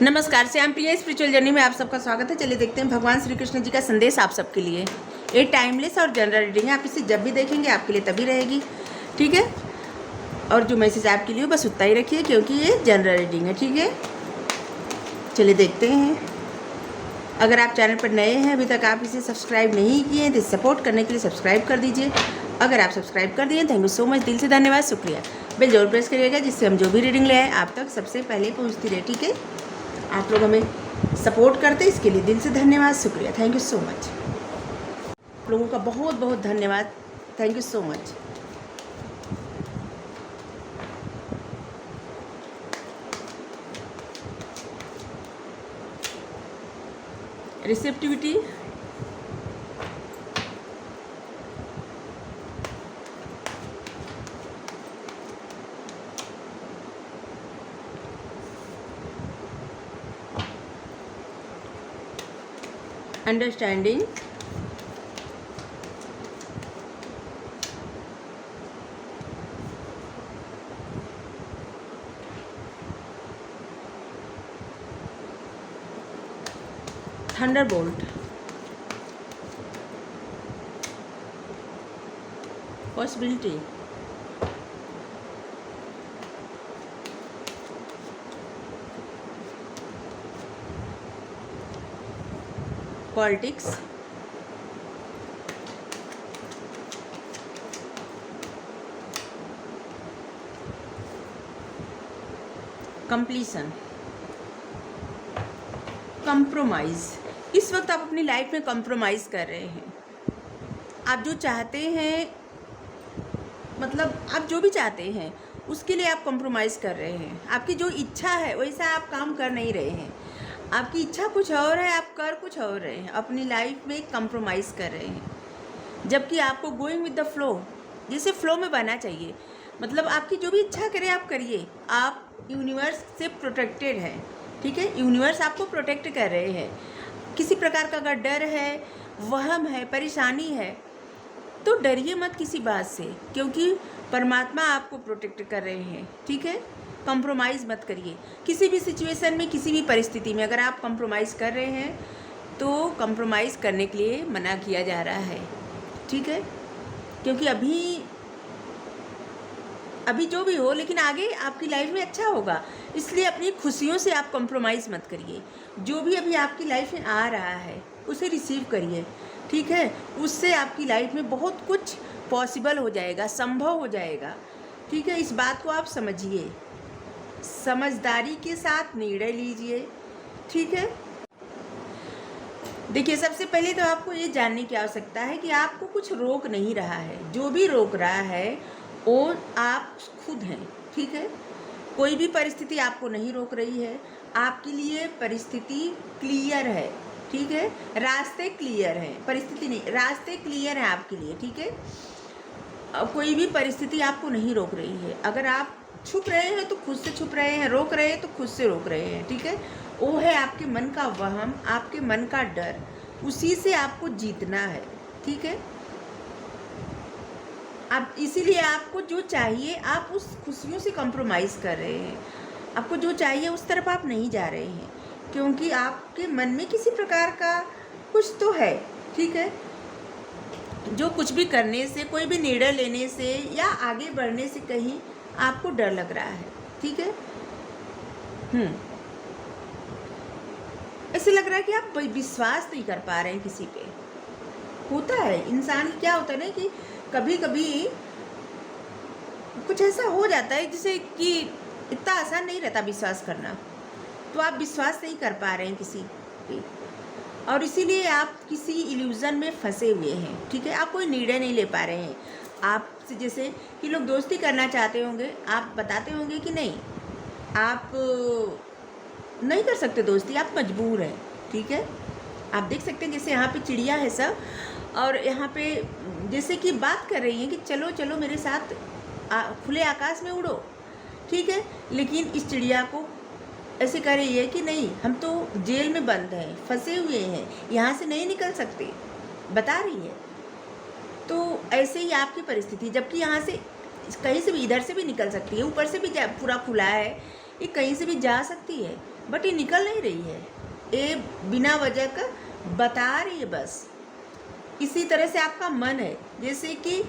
नमस्कार, श्याम प्रिया spiritual journey में आप सबका स्वागत है। चलिए देखते हैं भगवान श्री कृष्ण जी का संदेश आप सबके लिए। ये टाइमलेस और जनरल रीडिंग है, आप इसे जब भी देखेंगे आपके लिए तभी रहेगी, ठीक है। और जो मैसेज आपके लिए बस उतना ही रखिए क्योंकि ये जनरल रीडिंग है, ठीक है। चलिए देखते हैं। अगर आप चैनल पर नए हैं, अभी तक आप इसे सब्सक्राइब नहीं किए हैं तो सपोर्ट करने के लिए सब्सक्राइब कर दीजिए। अगर आप सब्सक्राइब कर दिए, थैंक यू सो मच, दिल से धन्यवाद, शुक्रिया। बेल जरूर प्रेस करिएगा जिससे हम जो भी रीडिंग ले आए आप तक सबसे पहले पहुँचती रहे, ठीक है। आप लोग हमें सपोर्ट करते इसके लिए दिल से धन्यवाद, शुक्रिया, थैंक यू सो मच। आप लोगों का बहुत बहुत धन्यवाद, thank you so much. Receptivity, understanding, Thunderbolt, possibility, politics, completion, compromise. इस वक्त आप अपनी लाइफ में कंप्रोमाइज़ कर रहे हैं। आप जो चाहते हैं, मतलब आप जो भी चाहते हैं उसके लिए आप कंप्रोमाइज़ कर रहे हैं। आपकी जो इच्छा है वैसा आप काम कर नहीं रहे हैं। आपकी इच्छा कुछ और है, आप कर कुछ और रहे हैं। अपनी लाइफ में कंप्रोमाइज़ कर रहे हैं, जबकि आपको गोइंग विद द फ्लो, जैसे फ्लो में बहना चाहिए। मतलब आपकी जो भी इच्छा करे आप करिए। आप यूनिवर्स से प्रोटेक्टेड हैं, ठीक है। यूनिवर्स आपको प्रोटेक्ट कर रहे हैं। किसी प्रकार का अगर डर है, वहम है, परेशानी है तो डरिए मत किसी बात से, क्योंकि परमात्मा आपको प्रोटेक्ट कर रहे हैं, ठीक है। कंप्रोमाइज़ मत करिए किसी भी सिचुएशन में, किसी भी परिस्थिति में। अगर आप कंप्रोमाइज़ कर रहे हैं तो कंप्रोमाइज़ करने के लिए मना किया जा रहा है, ठीक है। क्योंकि अभी जो भी हो, लेकिन आगे आपकी लाइफ में अच्छा होगा, इसलिए अपनी खुशियों से आप कंप्रोमाइज़ मत करिए। जो भी अभी आपकी लाइफ में आ रहा है उसे रिसीव करिए, ठीक है। उससे आपकी लाइफ में बहुत कुछ पॉसिबल हो जाएगा, संभव हो जाएगा, ठीक है। इस बात को आप समझिए, समझदारी के साथ निर्णय लीजिए, ठीक है। देखिए, सबसे पहले तो आपको ये जानने की आवश्यकता है कि आपको कुछ रोक नहीं रहा है। जो भी रोक रहा है वो आप खुद हैं, ठीक है। कोई भी परिस्थिति आपको नहीं रोक रही है। आपके लिए परिस्थिति क्लियर है, ठीक है। रास्ते क्लियर हैं, परिस्थिति नहीं, रास्ते क्लियर हैं आपके लिए, ठीक है। कोई भी परिस्थिति आपको नहीं रोक रही है। अगर आप छुप रहे हैं तो खुद से छुप रहे हैं, रोक रहे हैं तो खुद से रोक रहे हैं, ठीक है। वो है आपके मन का वहम, आपके मन का डर, उसी से आपको जीतना है, ठीक है। आप इसीलिए आपको जो चाहिए आप उस खुशियों से कंप्रोमाइज़ कर रहे हैं। आपको जो चाहिए उस तरफ आप नहीं जा रहे हैं, क्योंकि आपके मन में किसी प्रकार का कुछ तो है, ठीक है। जो कुछ भी करने से, कोई भी निर्णय लेने से या आगे बढ़ने से कहीं आपको डर लग रहा है, ठीक है। ऐसे लग रहा है कि आप विश्वास नहीं कर पा रहे हैं किसी पे। होता है इंसान, क्या होता है ना कि कभी कभी कुछ ऐसा हो जाता है जिसे कि इतना आसान नहीं रहता विश्वास करना, तो आप विश्वास नहीं कर पा रहे हैं किसी पे, और इसीलिए आप किसी इल्यूज़न में फंसे हुए हैं, ठीक है। आप कोई निर्णय नहीं ले पा रहे हैं। आपसे जैसे कि लोग दोस्ती करना चाहते होंगे, आप बताते होंगे कि नहीं, आप नहीं कर सकते दोस्ती, आप मजबूर हैं, ठीक है। आप देख सकते हैं जैसे यहाँ पे चिड़िया है सब, और यहाँ पे जैसे कि बात कर रही हैं कि चलो चलो मेरे साथ खुले आकाश में उड़ो, ठीक है। लेकिन इस चिड़िया को ऐसे कह रही है कि नहीं, हम तो जेल में बंद हैं, फंसे हुए हैं, यहाँ से नहीं निकल सकते, बता रही है। तो ऐसे ही आपकी परिस्थिति, जबकि यहाँ से कहीं से भी, इधर से भी निकल सकती है, ऊपर से भी पूरा खुला है, ये कहीं से भी जा सकती है, बट ये निकल नहीं रही है, ये बिना वजह का बता रही है बस। इसी तरह से आपका मन है, जैसे कि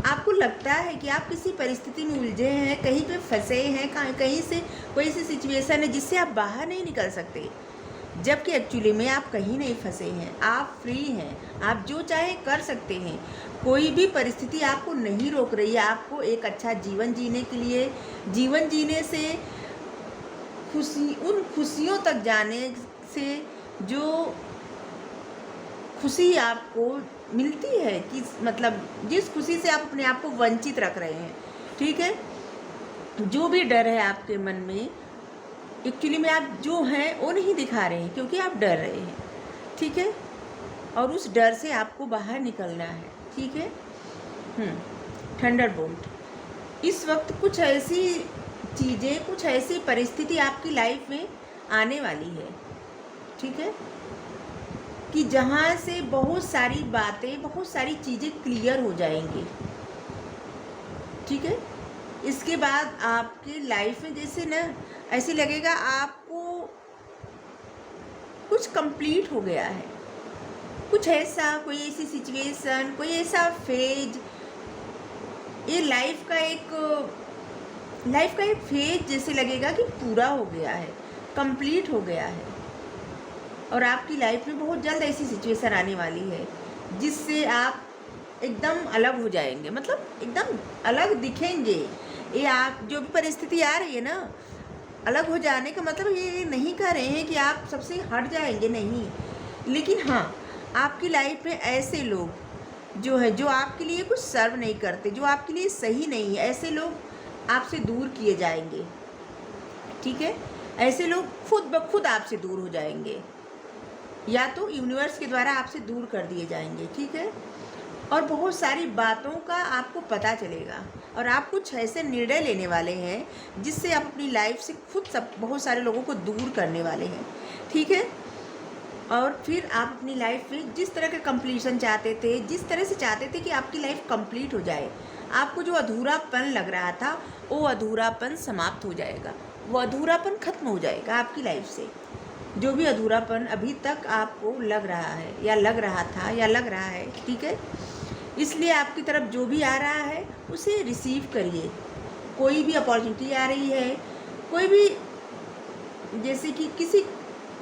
आपको लगता है कि आप किसी परिस्थिति में उलझे हैं, कहीं पे फंसे हैं, कहीं से कोई ऐसी सिचुएशन है जिससे आप बाहर नहीं निकल सकते, जबकि एक्चुअली में आप कहीं नहीं फंसे हैं, आप फ्री हैं, आप जो चाहे कर सकते हैं। कोई भी परिस्थिति आपको नहीं रोक रही है आपको एक अच्छा जीवन जीने के लिए, जीवन जीने से उन खुशियों तक जाने से जो खुशी आपको मिलती है, कि मतलब जिस खुशी से आप अपने आप को वंचित रख रहे हैं, ठीक है। जो भी डर है आपके मन में, एक्चुअली में आप जो हैं वो नहीं दिखा रहे हैं, क्योंकि आप डर रहे हैं, ठीक है। और उस डर से आपको बाहर निकलना है, ठीक है। थंडरबोल्ट, इस वक्त कुछ ऐसी चीज़ें, कुछ ऐसी परिस्थिति आपकी लाइफ में आने वाली है, ठीक है, कि जहाँ से बहुत सारी बातें, बहुत सारी चीज़ें क्लियर हो जाएंगी, ठीक है। इसके बाद आपकी लाइफ में जैसे ना ऐसे लगेगा आपको कुछ कंप्लीट हो गया है, कुछ ऐसा, कोई ऐसी सिचुएशन, कोई ऐसा फेज, ये लाइफ का एक फेज जैसे लगेगा कि पूरा हो गया है, कंप्लीट हो गया है। और आपकी लाइफ में बहुत जल्द ऐसी सिचुएशन आने वाली है जिससे आप एकदम अलग हो जाएंगे, मतलब एकदम अलग दिखेंगे। ये आप जो भी परिस्थिति आ रही है ना, अलग हो जाने का मतलब ये नहीं कह रहे हैं कि आप सबसे हट जाएंगे, नहीं, लेकिन हाँ, आपकी लाइफ में ऐसे लोग जो है, जो आपके लिए कुछ सर्व नहीं करते, जो आपके लिए सही नहीं है, ऐसे लोग आपसे दूर किए जाएंगे, ठीक है। ऐसे लोग खुद ब खुद आपसे दूर हो जाएंगे, या तो यूनिवर्स के द्वारा आपसे दूर कर दिए जाएंगे, ठीक है। और बहुत सारी बातों का आपको पता चलेगा, और आप कुछ ऐसे निर्णय लेने वाले हैं जिससे आप अपनी लाइफ से खुद बहुत सारे लोगों को दूर करने वाले हैं, ठीक है। और फिर आप अपनी लाइफ में जिस तरह का कंप्लीशन चाहते थे, जिस तरह से चाहते थे कि आपकी लाइफ कंप्लीट हो जाए, आपको जो अधूरापन लग रहा था वो अधूरापन समाप्त हो जाएगा, वो अधूरापन खत्म हो जाएगा आपकी लाइफ से। जो भी अधूरापन अभी तक आपको लग रहा है, या लग रहा था, या लग रहा है, ठीक है, इसलिए आपकी तरफ जो भी आ रहा है उसे रिसीव करिए। कोई भी अपॉर्चुनिटी आ रही है, कोई भी, जैसे कि किसी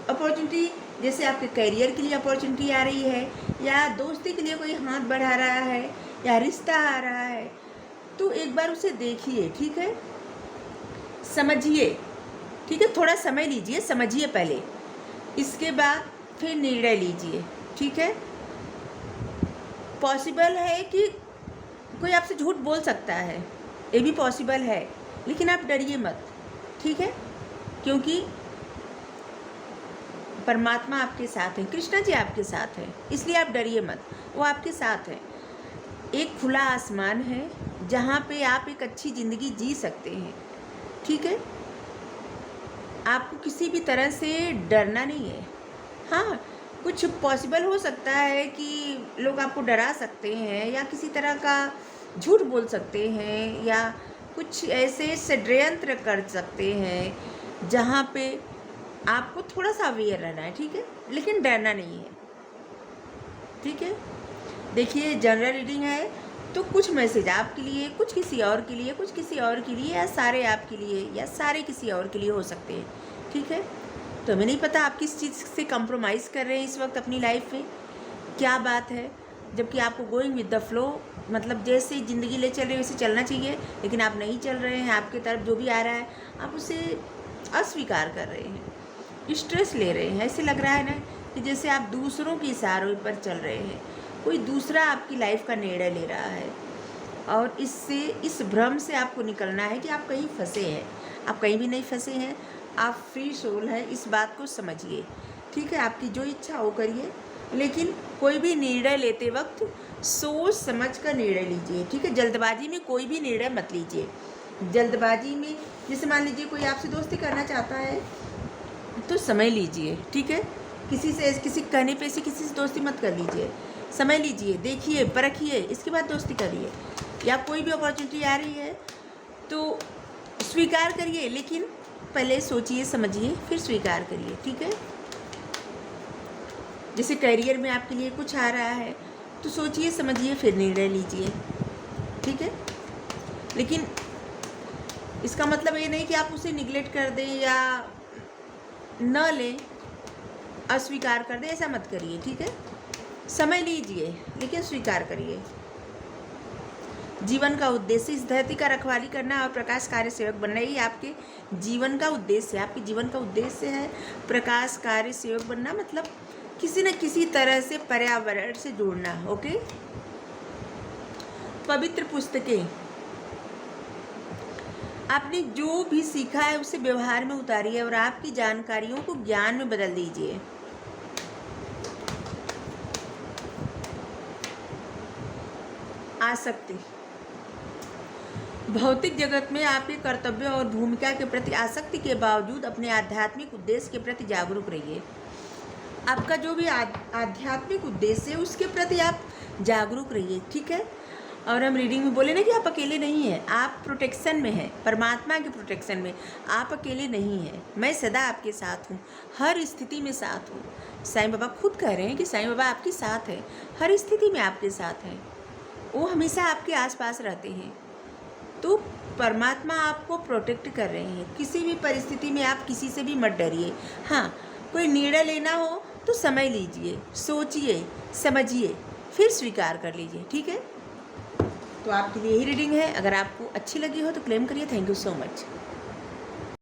अपॉर्चुनिटी, जैसे आपके करियर के लिए अपॉर्चुनिटी आ रही है, या दोस्ती के लिए कोई हाथ बढ़ा रहा है, या रिश्ता आ रहा है, तो एक बार उसे देखिए, ठीक है, समझिए, ठीक है, थोड़ा समय लीजिए, समझिए पहले, इसके बाद फिर निर्णय लीजिए, ठीक है। पॉसिबल है कि कोई आपसे झूठ बोल सकता है, ये भी पॉसिबल है, लेकिन आप डरिए मत, ठीक है, क्योंकि परमात्मा आपके साथ है, कृष्णा जी आपके साथ हैं, इसलिए आप डरिए मत, वो आपके साथ हैं। एक खुला आसमान है जहाँ पे आप एक अच्छी ज़िंदगी जी सकते हैं, ठीक है। आपको किसी भी तरह से डरना नहीं है। हाँ, कुछ पॉसिबल हो सकता है कि लोग आपको डरा सकते हैं, या किसी तरह का झूठ बोल सकते हैं, या कुछ ऐसे षड्यंत्र कर सकते हैं जहाँ पे आपको थोड़ा सा अवेयर रहना है, ठीक है, लेकिन डरना नहीं है, ठीक है। देखिए, जनरल रीडिंग है तो कुछ मैसेज आपके लिए, कुछ किसी और के लिए, कुछ किसी और के लिए, या सारे आपके लिए, या सारे किसी और के लिए हो सकते हैं, ठीक है। तो हमें नहीं पता आप किस चीज़ से कंप्रोमाइज़ कर रहे हैं इस वक्त अपनी लाइफ में, क्या बात है, जबकि आपको गोइंग विद द फ्लो, मतलब जैसे ज़िंदगी ले चल रही है वैसे चलना चाहिए, लेकिन आप नहीं चल रहे हैं, आपकी तरफ जो भी आ रहा है आप उसे अस्वीकार कर रहे हैं, स्ट्रेस ले रहे हैं। ऐसे लग रहा है ना कि जैसे आप दूसरों के इशारों पर चल रहे हैं, कोई दूसरा आपकी लाइफ का निर्णय ले रहा है, और इससे, इस भ्रम से आपको निकलना है कि आप कहीं फंसे हैं। आप कहीं भी नहीं फंसे हैं, आप फ्री सोल हैं, इस बात को समझिए, ठीक है। आपकी जो इच्छा हो करिए, लेकिन कोई भी निर्णय लेते वक्त सोच समझ कर निर्णय लीजिए, ठीक है। जल्दबाजी में कोई भी निर्णय मत लीजिए। जल्दबाजी में, जैसे मान लीजिए कोई आपसे दोस्ती करना चाहता है तो समय लीजिए, ठीक है। किसी कहने पे से किसी से दोस्ती मत कर लीजिए, समय लीजिए, देखिए, परखिए, इसके बाद दोस्ती करिए। या कोई भी अपॉर्चुनिटी आ रही है तो स्वीकार करिए, लेकिन पहले सोचिए समझिए फिर स्वीकार करिए, ठीक है। जैसे करियर में आपके लिए कुछ आ रहा है तो सोचिए समझिए फिर निर्णय लीजिए, ठीक है। लेकिन इसका मतलब ये नहीं कि आप उसे निगलेक्ट कर दें या न लें, अस्वीकार कर दें, ऐसा मत करिए, ठीक है। समय लीजिए लेकिन स्वीकार करिए। जीवन का उद्देश्य इस धरती का रखवाली करना और प्रकाश कार्य सेवक बनना, ये आपके जीवन का उद्देश्य है। आपके जीवन का उद्देश्य है प्रकाश कार्य सेवक बनना, मतलब किसी न किसी तरह से पर्यावरण से जुड़ना, ओके। पवित्र पुस्तकें, आपने जो भी सीखा है उसे व्यवहार में उतारिए और आपकी जानकारियों को ज्ञान में बदल दीजिए। आसक्ति, भौतिक जगत में आपके कर्तव्य और भूमिका के प्रति आसक्ति के बावजूद अपने आध्यात्मिक उद्देश्य के प्रति जागरूक रहिए। आपका जो भी आध्यात्मिक उद्देश्य है उसके प्रति आप जागरूक रहिए, ठीक है। और हम रीडिंग में बोले ना कि आप अकेले नहीं हैं, आप प्रोटेक्शन में हैं, परमात्मा के प्रोटेक्शन में। आप अकेले नहीं हैं, मैं सदा आपके साथ हूँ, हर स्थिति में साथ हूँ। साईं बाबा खुद कह रहे हैं कि साईं बाबा आपके साथ हैं, हर स्थिति में आपके साथ हैं, वो हमेशा आपके आसपास रहते हैं। तो परमात्मा आपको प्रोटेक्ट कर रहे हैं। किसी भी परिस्थिति में आप किसी से भी मत डरिए। हाँ, कोई निर्णय लेना हो तो समय लीजिए, सोचिए समझिए फिर स्वीकार कर लीजिए, ठीक है। तो आपके लिए यही रीडिंग है। अगर आपको अच्छी लगी हो तो क्लेम करिए। Thank you so much.